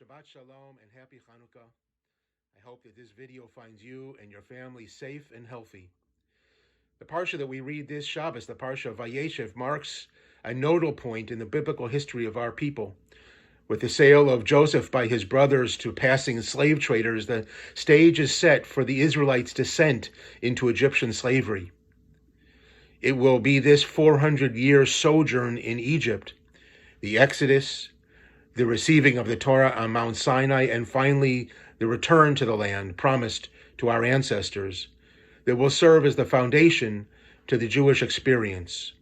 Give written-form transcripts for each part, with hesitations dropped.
Shabbat Shalom and happy Hanukkah. I hope that this video finds you and your family safe and healthy. The parsha that we read this Shabbos, the parsha of Vayeshev, marks a nodal point in the biblical history of our people. With the sale of Joseph by his brothers to passing slave traders, the stage is set for the Israelites' descent into Egyptian slavery. It will be this 400-year sojourn in Egypt, the Exodus, the receiving of the Torah on Mount Sinai, and finally the return to the land promised to our ancestors, that will serve as the foundation to the Jewish experience.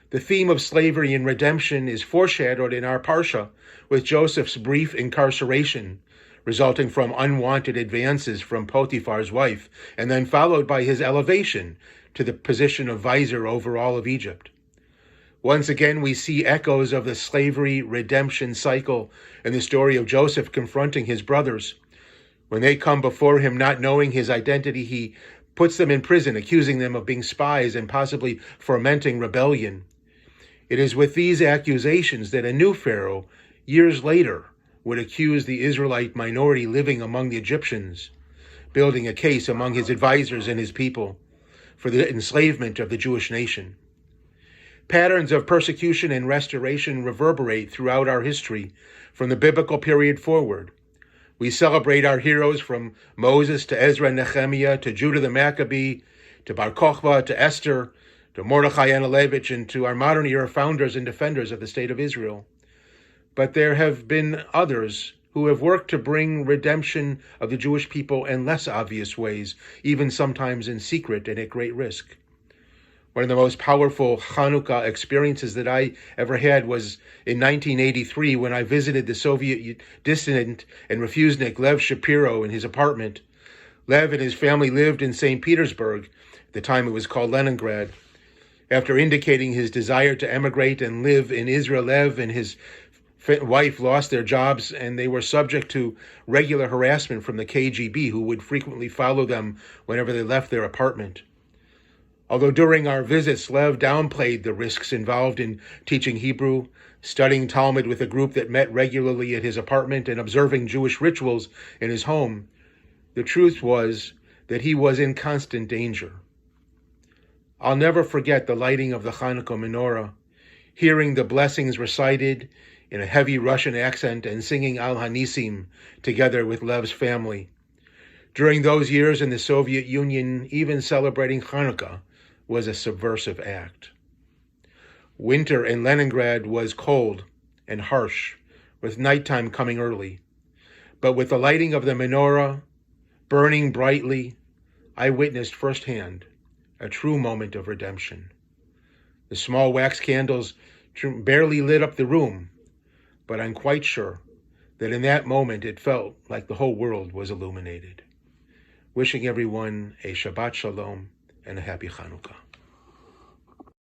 The theme of slavery and redemption is foreshadowed in our parsha with Joseph's brief incarceration, resulting from unwanted advances from Potiphar's wife, and then followed by his elevation to the position of vizier over all of Egypt. Once again, we see echoes of the slavery redemption cycle in the story of Joseph confronting his brothers. When they come before him not knowing his identity, he puts them in prison, accusing them of being spies and possibly fomenting rebellion. It is with these accusations that a new Pharaoh, years later, would accuse the Israelite minority living among the Egyptians, building a case among his advisors and his people for the enslavement of the Jewish nation. Patterns of persecution and restoration reverberate throughout our history from the biblical period forward. We celebrate our heroes from Moses to Ezra and Nehemiah to Judah the Maccabee to Bar Kokhba to Esther to Mordechai and Alevich and to our modern era founders and defenders of the state of Israel. But there have been others who have worked to bring redemption of the Jewish people in less obvious ways, even sometimes in secret and at great risk. One of the most powerful Hanukkah experiences that I ever had was in 1983 when I visited the Soviet dissident and refusenik Lev Shapiro in his apartment. Lev and his family lived in St. Petersburg, at the time it was called Leningrad. After indicating his desire to emigrate and live in Israel, Lev and his wife lost their jobs, and they were subject to regular harassment from the KGB, who would frequently follow them whenever they left their apartment. Although during our visits, Lev downplayed the risks involved in teaching Hebrew, studying Talmud with a group that met regularly at his apartment, and observing Jewish rituals in his home, the truth was that he was in constant danger. I'll never forget the lighting of the Hanukkah menorah, hearing the blessings recited in a heavy Russian accent and singing Al Hanisim together with Lev's family. During those years in the Soviet Union, even celebrating Hanukkah was a subversive act. Winter in Leningrad was cold and harsh, with nighttime coming early. But with the lighting of the menorah burning brightly, I witnessed firsthand a true moment of redemption. The small wax candles barely lit up the room, but I'm quite sure that in that moment it felt like the whole world was illuminated. Wishing everyone a Shabbat Shalom and a happy Hanukkah.